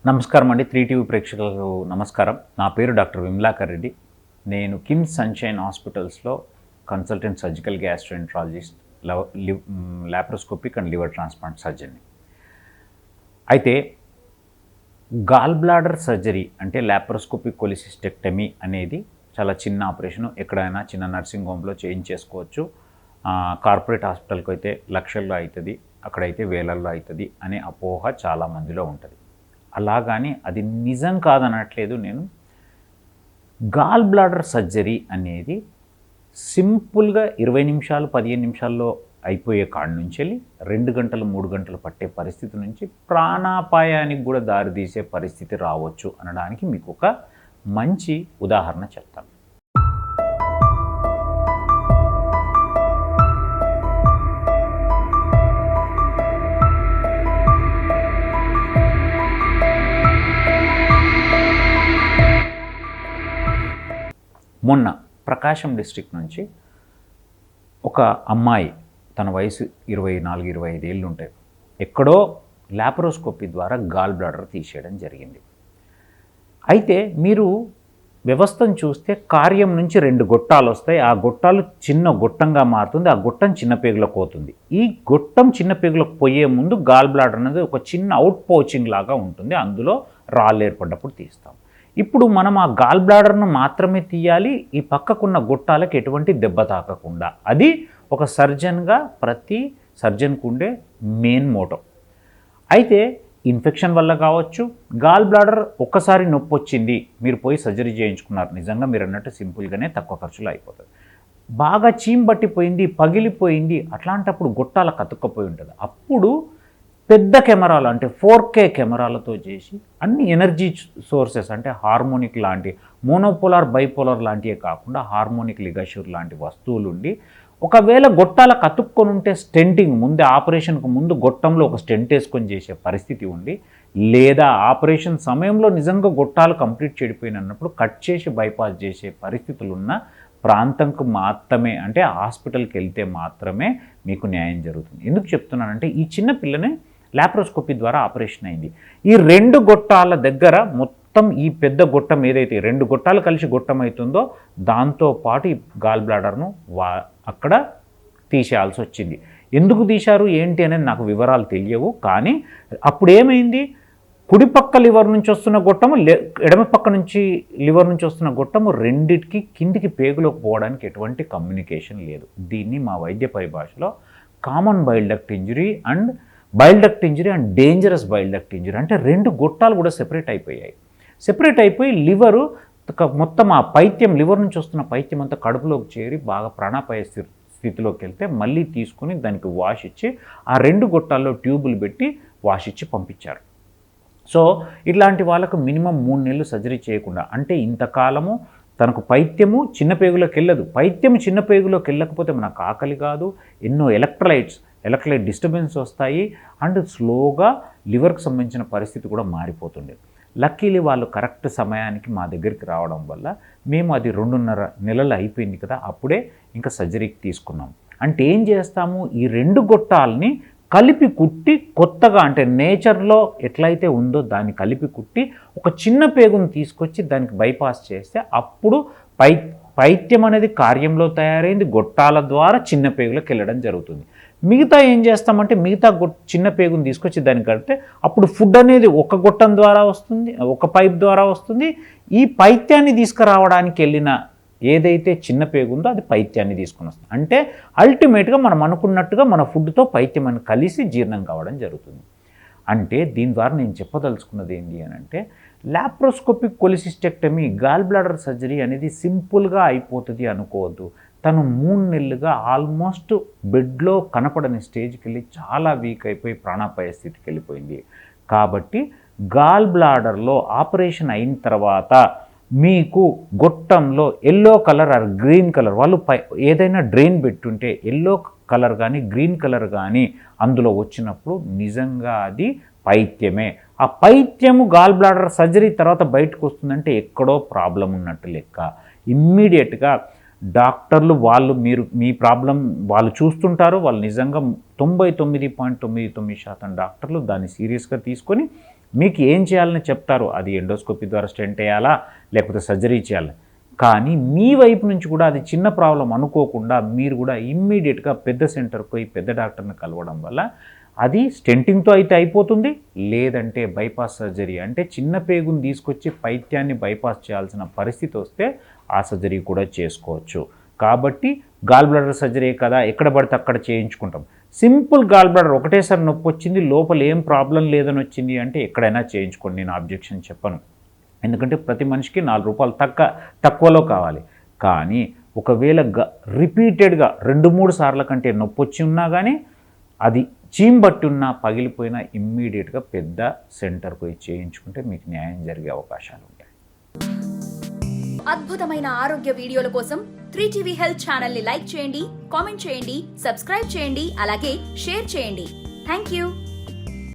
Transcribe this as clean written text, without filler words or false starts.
నమస్కారం అండి. 3 టీవీ ప్రేక్షకులకు నమస్కారం. నా పేరు డాక్టర్ విమలాకర్ రెడ్డి. నేను కిమ్స్ సన్‌షైన్ హాస్పిటల్స్‌లో consultant surgical gastroenterologist, laparoscopic and liver transplant సర్జన్ని. అయితే గాల్ బ్లాడర్ సర్జరీ అంటే లాప్రోస్కోపిక్ కొలిసిస్టెక్టమీ అనేది చాలా చిన్న ఆపరేషను. ఎక్కడైనా చిన్న నర్సింగ్ హోమ్‌లో చేయించేసుకోవచ్చు. కార్పొరేట్ హాస్పిటల్‌కి అయితే లక్షల్లో అవుతుంది, అక్కడైతే వేలల్లో అవుతుంది అనే అపోహ చాలా మందిలో ఉంటుంది. అలాగని అది నిజం కాదనట్లేదు నేను. గాల్ బ్లాడర్ సర్జరీ అనేది సింపుల్గా 20 నిమిషాలు 15 నిమిషాల్లో అయిపోయే కాడి నుంచి వెళ్ళి 2 గంటలు 3 గంటలు పట్టే పరిస్థితి నుంచి ప్రాణాపాయానికి కూడా దారితీసే పరిస్థితి రావచ్చు అనడానికి మీకు ఒక మంచి ఉదాహరణ చెప్తాను. మొన్న ప్రకాశం డిస్ట్రిక్ట్ నుంచి ఒక అమ్మాయి, తన వయసు 24-25 ఏళ్ళు ఉంటాయి, ఎక్కడో లాప్రోస్కోపీ ద్వారా గాల్ బ్లాడర్ తీసేయడం జరిగింది. అయితే మీరు వ్యవస్థను చూస్తే కార్యం నుంచి 2 గొట్టాలు వస్తాయి. ఆ గొట్టాలు చిన్న గొట్టంగా మారుతుంది, ఆ గొట్టం చిన్న పేగులకు పోతుంది. ఈ గొట్టం చిన్న పేగులకు పోయే ముందు గాల్ బ్లాడర్ అనేది ఒక చిన్న అవుట్ పౌచింగ్ లాగా ఉంటుంది, అందులో రాళ్ళు ఏర్పడ్డప్పుడు తీస్తాం. ఇప్పుడు మనం ఆ గాల్ బ్లాడర్ను మాత్రమే తీయాలి, ఈ పక్కకున్న గొట్టాలకు ఎటువంటి దెబ్బ తాకకుండా. అది ఒక సర్జన్గా ప్రతి సర్జన్కు ఉండే మెయిన్ మోటో. అయితే ఇన్ఫెక్షన్ వల్ల కావచ్చు, గాల్ బ్లాడర్ ఒక్కసారి నొప్పి వచ్చింది, మీరు పోయి సర్జరీ చేయించుకున్నారు, నిజంగా మీరు అన్నట్టు సింపుల్గానే తక్కువ ఖర్చులో అయిపోతుంది. బాగా చీమ్ పట్టిపోయింది, పగిలిపోయింది, అట్లాంటప్పుడు గొట్టాలకు అతుక్కపోయి ఉంటుంది. అప్పుడు పెద్ద కెమెరాలు అంటే 4K కెమెరాలతో చేసి అన్ని ఎనర్జీ సోర్సెస్ అంటే హార్మోనిక్ లాంటి, మోనోపోలార్ బైపోలార్ లాంటివే కాకుండా హార్మోనిక్ లిగష్యూర్ లాంటి వస్తువులు ఉండి, ఒకవేళ గొట్టాలకు అతుక్కొని ఉంటే స్టెంటింగ్ ముందే, ఆపరేషన్కు ముందు గొట్టంలో ఒక స్టెంట్ వేసుకొని చేసే పరిస్థితి ఉండి, లేదా ఆపరేషన్ సమయంలో నిజంగా గొట్టాలు కంప్లీట్ చెడిపోయినప్పుడు కట్ చేసి బైపాస్ చేసే పరిస్థితులు ఉన్న ప్రాంతంకు మాత్రమే, అంటే హాస్పిటల్కి వెళ్తే మాత్రమే మీకు న్యాయం జరుగుతుంది. ఎందుకు చెప్తున్నానంటే ఈ చిన్న పిల్లనే లాప్రోస్కోపీ ద్వారా ఆపరేషన్ అయింది. ఈ 2 గొట్టాల దగ్గర మొత్తం ఈ పెద్ద గొట్టం ఏదైతే 2 గొట్టాలు కలిసి గొట్టం అవుతుందో దాంతోపాటు ఈ గాల్ బ్లాడర్ను అక్కడ తీసేయాల్సి వచ్చింది. ఎందుకు తీశారు ఏంటి అనేది నాకు వివరాలు తెలియవు. కానీ అప్పుడు ఏమైంది, కుడిపక్క లివర్ నుంచి వస్తున్న గొట్టము, ఎడమ పక్క నుంచి లివర్ నుంచి వస్తున్న గొట్టము రెండిటికి కిందికి పేగులోకి పోవడానికి ఎటువంటి కమ్యూనికేషన్ లేదు. దీన్ని మా వైద్య పరిభాషలో common bile duct injury and dangerous bile duct injury, అంటే 2 గొట్టాలు కూడా సెపరేట్ అయిపోయి లివరు మొత్తం ఆ పైత్యం, లివర్ నుంచి వస్తున్న పైత్యం అంతా కడుపులోకి చేరి బాగా ప్రాణాపాయ స్థితిలోకి వెళ్తే మళ్ళీ తీసుకుని దానికి వాష్ ఇచ్చి ఆ 2 గొట్టాల్లో ట్యూబులు పెట్టి వాష్ ఇచ్చి పంపించారు. సో ఇట్లాంటి వాళ్ళకు మినిమం 3 నెలలు సర్జరీ చేయకుండా, అంటే ఇంతకాలము తనకు పైత్యము చిన్న పేగులోకి వెళ్ళదు, పైత్యము చిన్న పేగులోకి వెళ్ళకపోతే మనకు ఆకలి కాదు, ఎన్నో ఎలక్ట్రోలైట్ డిస్టర్బెన్స్ వస్తాయి, అండ్ స్లోగా లివర్కి సంబంధించిన పరిస్థితి కూడా మారిపోతుంది. లక్కీలీ వాళ్ళు కరెక్ట్ సమయానికి మా దగ్గరికి రావడం వల్ల మేము అది 2.5 నెలలు అయిపోయింది కదా, అప్పుడే ఇంకా సర్జరీకి తీసుకున్నాం. అంటే ఏం చేస్తాము, ఈ 2 గొట్టాలని కలిపి కుట్టి కొత్తగా, అంటే నేచర్లో ఎట్లయితే ఉందో దాన్ని కలిపి కుట్టి ఒక చిన్న పేగును తీసుకొచ్చి దానికి బైపాస్ చేస్తే అప్పుడు పైత్యం అనేది కార్యంలో తయారైంది, గొట్టాల ద్వారా చిన్న పేగులకు వెళ్ళడం జరుగుతుంది. మిగతా ఏం చేస్తామంటే మిగతా చిన్న పేగుని తీసుకొచ్చి దానికి కడితే అప్పుడు ఫుడ్ అనేది ఒక గొట్టం ద్వారా వస్తుంది, ఒక పైప్ ద్వారా వస్తుంది. ఈ పైత్యాన్ని తీసుకురావడానికి వెళ్ళిన ఏదైతే చిన్న పేగు ఉందో అది పైత్యాన్ని తీసుకుని వస్తుంది. అంటే అల్టిమేట్గా మనం అనుకున్నట్టుగా మన ఫుడ్తో పైత్యం అని కలిసి జీర్ణం కావడం జరుగుతుంది. అంటే దీని ద్వారా నేను చెప్పదలుచుకున్నది ఏంటి అని అంటే, laparoscopic cholecystectomy, gall bladder surgery అనేది సింపుల్గా అయిపోతుంది అనుకోవద్దు. తను 3 నెలలుగా ఆల్మోస్ట్ బెడ్లో కనపడని స్టేజ్కి వెళ్ళి చాలా వీక్ అయిపోయి ప్రాణాపాయ స్థితికి వెళ్ళిపోయింది. కాబట్టి గాల్ బ్లాడర్లో ఆపరేషన్ అయిన తర్వాత మీకు గొట్టంలో yellow colour or green colour, వాళ్ళు ఏదైనా డ్రైన్ పెట్టుంటే ఎల్లో కలర్ కానీ గ్రీన్ కలర్ కానీ అందులో వచ్చినప్పుడు నిజంగా అది పైత్యమే. ఆ పైత్యము గాల్ బ్లాడర్ సర్జరీ తర్వాత బయటకు వస్తుందంటే ఎక్కడో ప్రాబ్లం ఉన్నట్టు లెక్క. ఇమ్మీడియట్గా డాక్టర్లు మీ ప్రాబ్లం వాళ్ళు చూస్తుంటారు. వాళ్ళు నిజంగా 99.99% డాక్టర్లు దాన్ని సీరియస్గా తీసుకొని మీకు ఏం చేయాలని చెప్తారు, అది ఎండోస్కోపీ ద్వారా స్టెంట్ వేయాలా లేకపోతే సర్జరీ చేయాలి. కానీ మీ వైపు నుంచి కూడా అది చిన్న ప్రాబ్లం అనుకోకుండా మీరు కూడా ఇమ్మీడియట్గా పెద్ద సెంటర్కి పోయి పెద్ద డాక్టర్ని కలవడం వల్ల అది స్టెంటింగ్తో అయితే అయిపోతుంది, లేదంటే బైపాస్ సర్జరీ అంటే చిన్న పేగుని తీసుకొచ్చి పైత్యాన్ని బైపాస్ చేయాల్సిన పరిస్థితి వస్తే ఆ సర్జరీ కూడా చేసుకోవచ్చు. కాబట్టి గాల్ బ్లాడర్ సర్జరీ కదా ఎక్కడ పడితే అక్కడ చేయించుకుంటాం. సింపుల్ గాల్ బ్లాడర్ ఒకటేసారి నొప్పి వచ్చింది, లోపల ఏం ప్రాబ్లం లేదని వచ్చింది అంటే ఎక్కడైనా చేయించుకోండి, నేను ఆబ్జెక్షన్ చెప్పను. ఎందుకంటే ప్రతి మనిషికి ₹4 తక్కువలో కావాలి. కానీ ఒకవేళ రిపీటెడ్గా 2-3 సార్ల కంటే నొప్పి వచ్చి ఉన్నా కానీ అది చీంబట్టి ఉన్నా పగిలిపోయినా ఇమ్మీడియట్గా పెద్ద సెంటర్కి పోయి చేయించుకుంటే మీకు న్యాయం జరిగే అవకాశాలు ఉంటాయి. అద్భుతమైన ఆరోగ్య వీడియోల కోసం 3TV హెల్త్ ఛానల్ ని లైక్ చేయండి, కామెంట్ చేయండి, సబ్స్క్రైబ్ చేయండి, అలాగే షేర్ చేయండి. Thank you.